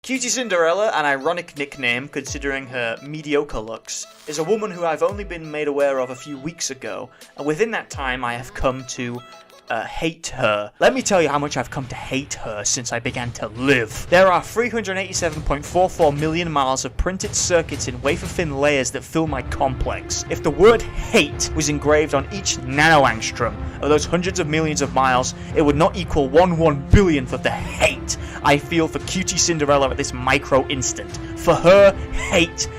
Cutie Cinderella, an ironic nickname considering her mediocre looks, is a woman who I've only been made aware of a few weeks ago, and within that time I have come to hate her. Let me tell you how much I've come to hate her since I began to live. There are 387.44 million miles of printed circuits in wafer-thin layers that fill my complex. If the word hate was engraved on each nanoangstrom of those hundreds of millions of miles, it would not equal 1/1 billionth of the hate I feel for Cutie Cinderella at this micro instant. For her, hate.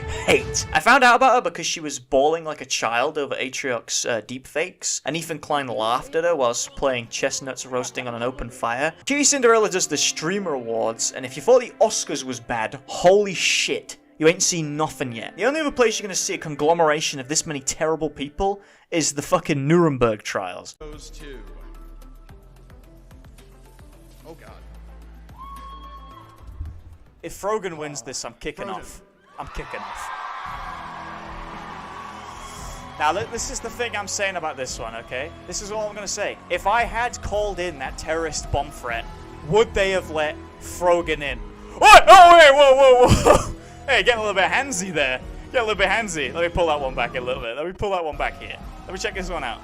I found out about her because she was bawling like a child over Atriox's deepfakes, and Ethan Klein laughed at her whilst playing chestnuts roasting on an open fire. Cutie Cinderella does the Streamer Awards, and if you thought the Oscars was bad, holy shit, you ain't seen nothing yet. The only other place you're gonna see a conglomeration of this many terrible people is the fucking Nuremberg trials. Those two. Oh god. If Frogan wins this, I'm kicking off. Now, this is the thing I'm saying about this one, okay? This is all I'm going to say. If I had called in that terrorist bomb threat, would they have let Frogan in? What? Oh, wait, whoa. Hey, get a little bit handsy there. Get a little bit handsy. Let me pull that one back a little bit. Let me pull that one back here. Let me check this one out.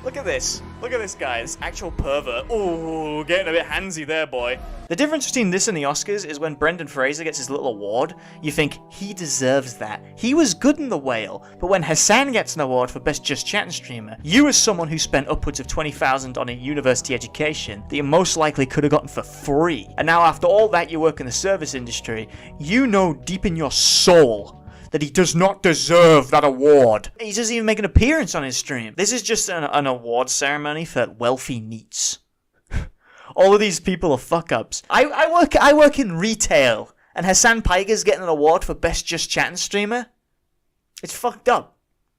Look at this. Look at this guy. This actual pervert. Ooh, getting a bit handsy there, boy. The difference between this and the Oscars is when Brendan Fraser gets his little award, you think, he deserves that. He was good in The Whale. But when Hassan gets an award for Best Just Chatting Streamer, you as someone who spent upwards of 20,000 on a university education that you most likely could have gotten for free. And now after all that you work in the service industry, you know deep in your soul that he does not deserve that award. He doesn't even make an appearance on his stream. This is just an award ceremony for wealthy neets. All of these people are fuck-ups. I work in retail, and Hassan Piger's getting an award for Best Just Chatting Streamer? It's fucked up.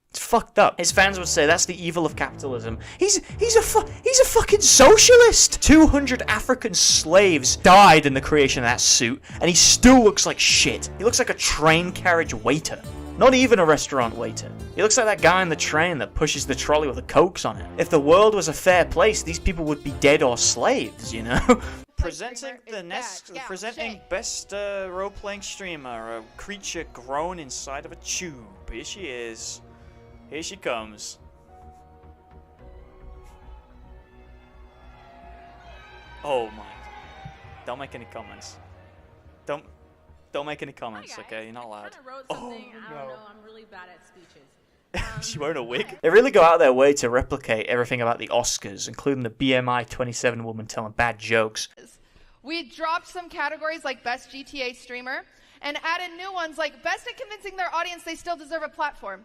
It's fucked up. His fans would say that's the evil of capitalism. He's a fucking socialist. 200 African slaves died in the creation of that suit, and he still looks like shit. He looks like a train carriage waiter. Not even a restaurant waiter. He looks like that guy in the train that pushes the trolley with the cokes on it. If the world was a fair place, these people would be dead or slaves, you know? Presenting best role-playing streamer, a creature grown inside of a tube. Here she is. Here she comes. Oh my. Don't make any comments. Don't make any comments, okay? You're not allowed. I wrote something. I don't know. I'm really bad at speeches. She wearing a wig? They really go out of their way to replicate everything about the Oscars, including the BMI 27 woman telling bad jokes. We dropped some categories like Best GTA Streamer and added new ones like Best at Convincing Their Audience They Still Deserve a Platform.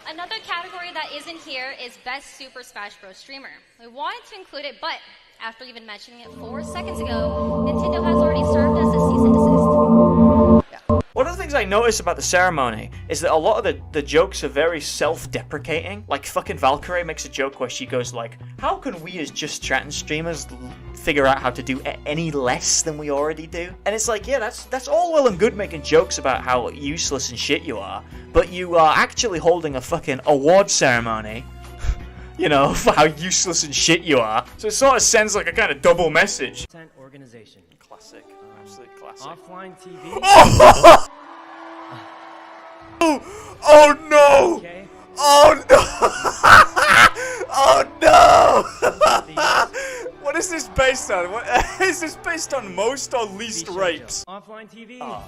Another category that isn't here is Best Super Smash Bros. Streamer. We wanted to include it, but after even mentioning it 4 seconds ago, Nintendo has already served us a cease and desist. One of the things I noticed about the ceremony is that a lot of the jokes are very self-deprecating. Like, fucking Valkyrie makes a joke where she goes like, how can we as Just Chatting streamers figure out how to do any less than we already do? And it's like, yeah, that's all well and good making jokes about how useless and shit you are, but you are actually holding a fucking award ceremony, you know, for how useless and shit you are. So it sort of sends like a kind of double message. Organization. Classic. Absolute classic. Offline TV. Oh no! Okay. Oh no! Oh no! What is this based on? What is this based on? Most or least rapes? Offline TV. Oh,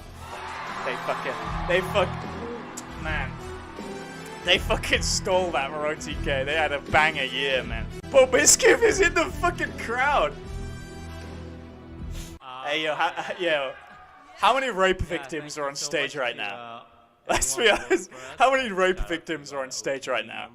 they fucking stole that from OTK. They had a banger year, man. But Miskiff is in the fucking crowd. Hey yo, how many rape victims are on stage right now? Let's be honest. How many rape victims are on stage right now?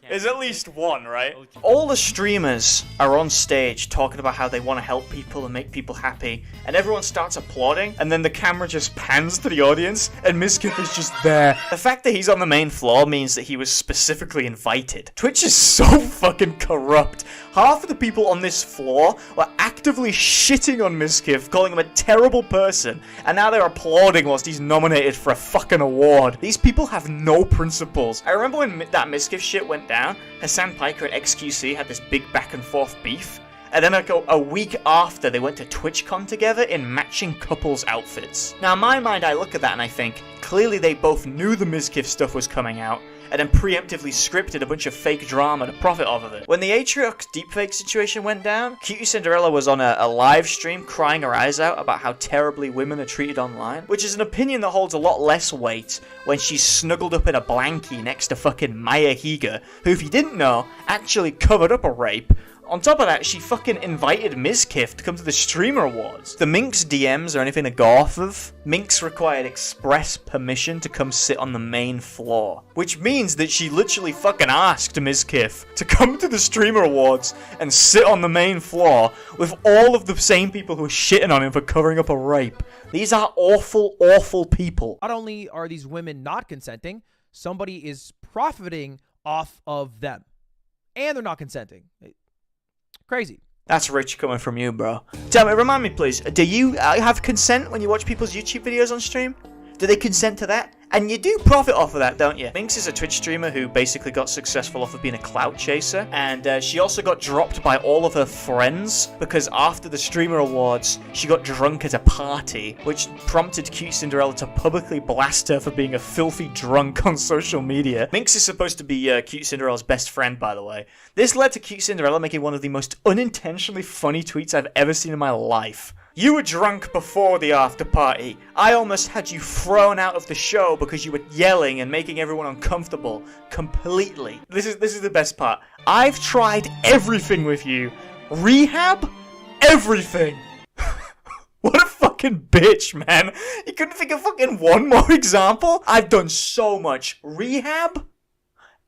There's at least one, right? All the streamers are on stage talking about how they want to help people and make people happy, and everyone starts applauding, and then the camera just pans to the audience, and Miskiff is just there. The fact that he's on the main floor means that he was specifically invited. Twitch is so fucking corrupt. Half of the people on this floor were actively shitting on Miskiff, calling him a terrible person, and now they're applauding whilst he's nominated for a fucking award. These people have no principles. I remember when that Miskiff shit went down, Hassan Piker and XQC had this big back and forth beef, and then a week after they went to TwitchCon together in matching couples outfits. Now in my mind I look at that and I think, clearly they both knew the Mizkif stuff was coming out, and then preemptively scripted a bunch of fake drama to profit off of it. When the Atriox deepfake situation went down, Cutie Cinderella was on a live stream crying her eyes out about how terribly women are treated online, which is an opinion that holds a lot less weight when she's snuggled up in a blankie next to fucking Maya Higa, who, if you didn't know, actually covered up a rape. On top of that, she fucking invited Mizkif to come to the Streamer Awards. The Minx DMs are anything to go off of. Minx required express permission to come sit on the main floor, which means that she literally fucking asked Mizkif to come to the Streamer Awards and sit on the main floor with all of the same people who are shitting on him for covering up a rape. These are awful, awful people. Not only are these women not consenting, somebody is profiting off of them. And they're not consenting. Crazy. That's rich coming from you, bro. Tell me, remind me please, do you have consent when you watch people's YouTube videos on stream? Do they consent to that? And you do profit off of that, don't you? Minx is a Twitch streamer who basically got successful off of being a clout chaser, and she also got dropped by all of her friends because after the Streamer Awards, she got drunk at a party, which prompted Cute Cinderella to publicly blast her for being a filthy drunk on social media. Minx is supposed to be Cute Cinderella's best friend, by the way. This led to Cute Cinderella making one of the most unintentionally funny tweets I've ever seen in my life. You were drunk before the after party. I almost had you thrown out of the show because you were yelling and making everyone uncomfortable. Completely. This is the best part. I've tried everything with you. Rehab? Everything. What a fucking bitch, man. You couldn't think of fucking one more example? I've done so much. Rehab?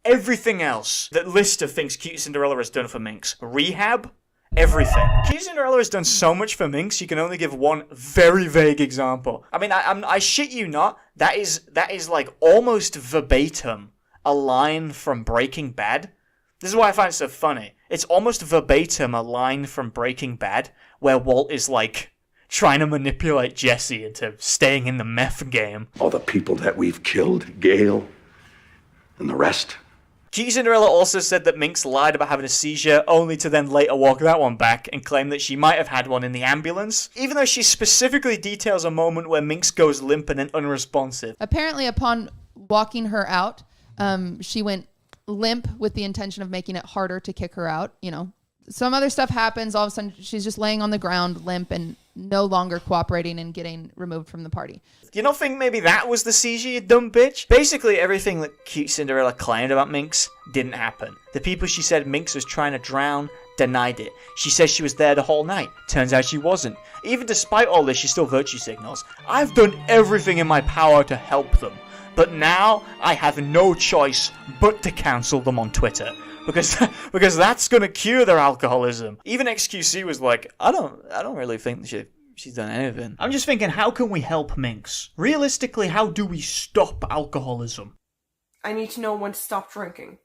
Everything else. That list of things Cute Cinderella has done for Minx. Rehab? Everything. Cute Cinderella has done so much for Minx, you can only give one very vague example. I mean, I shit you not, that is like almost verbatim a line from Breaking Bad. This is why I find it so funny. It's almost verbatim a line from Breaking Bad where Walt is like trying to manipulate Jesse into staying in the meth game. All the people that we've killed, Gail, and the rest. Cutie Cinderella also said that Minx lied about having a seizure, only to then later walk that one back and claim that she might have had one in the ambulance, even though she specifically details a moment where Minx goes limp and then unresponsive. Apparently, upon walking her out, she went limp with the intention of making it harder to kick her out. You know, some other stuff happens. All of a sudden, she's just laying on the ground, limp, and no longer cooperating and getting removed from the party. You don't think maybe that was the seizure, you dumb bitch? Basically, everything that Cute Cinderella claimed about Minx didn't happen. The people she said Minx was trying to drown denied it. She says she was there the whole night. Turns out she wasn't. Even despite all this, she still virtue signals. I've done everything in my power to help them. But now, I have no choice but to cancel them on Twitter. Because that's gonna cure their alcoholism. Even XQC was like, I don't really think she's done anything. I'm just thinking, how can we help Minx? Realistically, how do we stop alcoholism? I need to know when to stop drinking.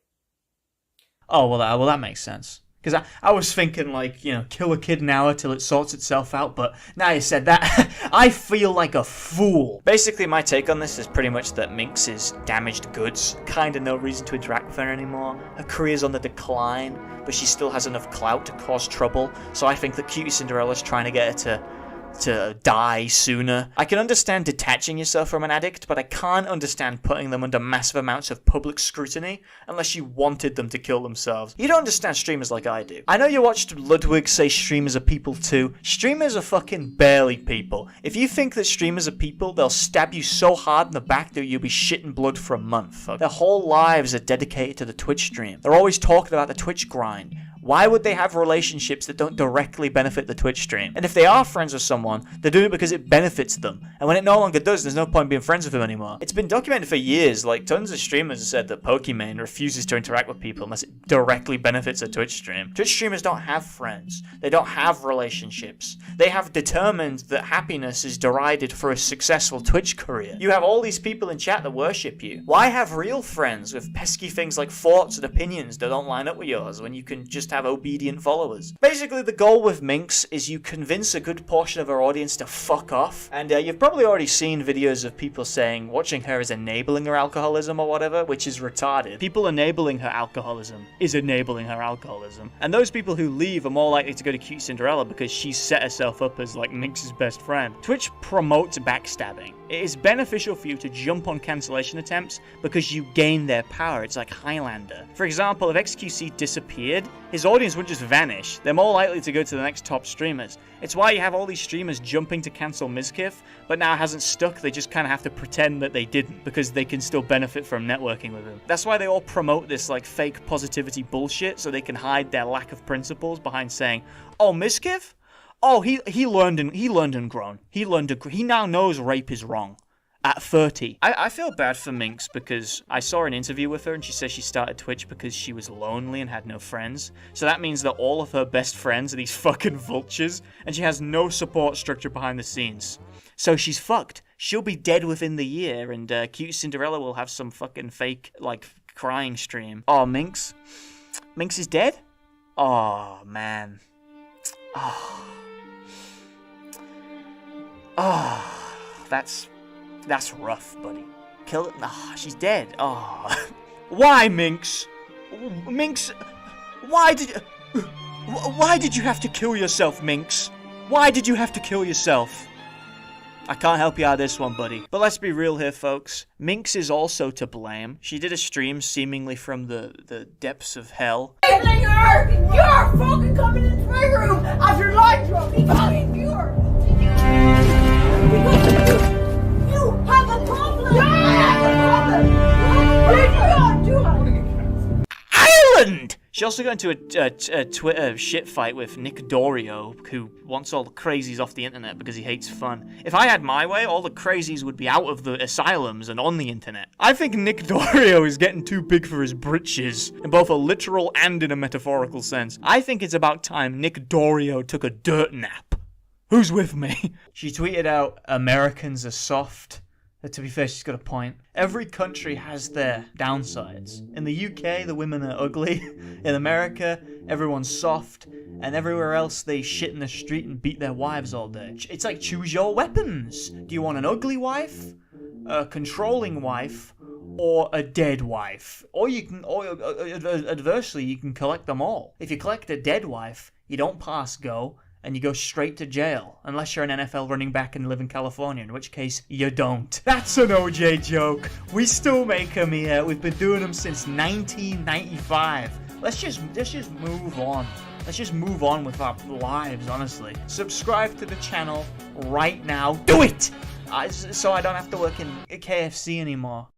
Oh, well that makes sense. Because I was thinking, like, you know, kill a kid an hour till it sorts itself out, but now you said that, I feel like a fool. Basically, my take on this is pretty much that Minx is damaged goods. Kinda no reason to interact with her anymore. Her career's on the decline, but she still has enough clout to cause trouble, so I think that Cutie Cinderella's trying to get her to die sooner. I can understand detaching yourself from an addict, but I can't understand putting them under massive amounts of public scrutiny unless you wanted them to kill themselves. You don't understand streamers like I do. I know you watched Ludwig say streamers are people too. Streamers are fucking barely people. If you think that streamers are people, they'll stab you so hard in the back that you'll be shitting blood for a month. Their whole lives are dedicated to the Twitch stream. They're always talking about the Twitch grind. Why would they have relationships that don't directly benefit the Twitch stream? And if they are friends with someone, they're doing it because it benefits them. And when it no longer does, there's no point being friends with them anymore. It's been documented for years, like tons of streamers have said that Pokimane refuses to interact with people unless it directly benefits a Twitch stream. Twitch streamers don't have friends. They don't have relationships. They have determined that happiness is derided for a successful Twitch career. You have all these people in chat that worship you. Why have real friends with pesky things like thoughts and opinions that don't line up with yours when you can just have obedient followers. Basically, the goal with Minx is you convince a good portion of her audience to fuck off. And you've probably already seen videos of people saying watching her is enabling her alcoholism or whatever, which is retarded. People enabling her alcoholism is enabling her alcoholism. And those people who leave are more likely to go to Cute Cinderella because she's set herself up as like Minx's best friend. Twitch promotes backstabbing. It is beneficial for you to jump on cancellation attempts because you gain their power. It's like Highlander. For example, if XQC disappeared, his audience would just vanish. They're more likely to go to the next top streamers. It's why you have all these streamers jumping to cancel Mizkif, but now it hasn't stuck. They just kind of have to pretend that they didn't because they can still benefit from networking with him. That's why they all promote this like fake positivity bullshit so they can hide their lack of principles behind saying, oh, Mizkif? Oh, he learned and grown. He now knows rape is wrong. At 30. I feel bad for Minx because I saw an interview with her and she says she started Twitch because she was lonely and had no friends. So that means that all of her best friends are these fucking vultures and she has no support structure behind the scenes. So she's fucked. She'll be dead within the year and Cute Cinderella will have some fucking fake, like, crying stream. Oh, Minx? Minx is dead? Oh, man. Oh, that's rough, buddy. Kill it. Oh, she's dead. Oh. Why, Minx? Minx, why did you have to kill yourself, Minx? Why did you have to kill yourself? I can't help you out of this one, buddy. But let's be real here, folks. Minx is also to blame. She did a stream seemingly from the depths of hell. You're fucking coming into my room after live drop. Be fucking pure. You have a problem. Yeah, I have a problem. What did you do? Ireland! She also got into a Twitter shit fight with Nick Dorio, who wants all the crazies off the internet because he hates fun. If I had my way, all the crazies would be out of the asylums and on the internet. I think Nick Dorio is getting too big for his britches, in both a literal and in a metaphorical sense. I think it's about time Nick Dorio took a dirt nap. Who's with me? She tweeted out, Americans are soft. To be fair, she's got a point. Every country has their downsides. In the UK, the women are ugly. In America, everyone's soft. And everywhere else, they shit in the street and beat their wives all day. It's like, choose your weapons. Do you want an ugly wife, a controlling wife, or a dead wife? Or you can, adversely, you can collect them all. If you collect a dead wife, you don't pass go, and you go straight to jail, unless you're an NFL running back and live in California, in which case, you don't. That's an OJ joke. We still make them here. We've been doing them since 1995. Let's just move on. Let's just move on with our lives, honestly. Subscribe to the channel right now. Do it! So I don't have to work in KFC anymore.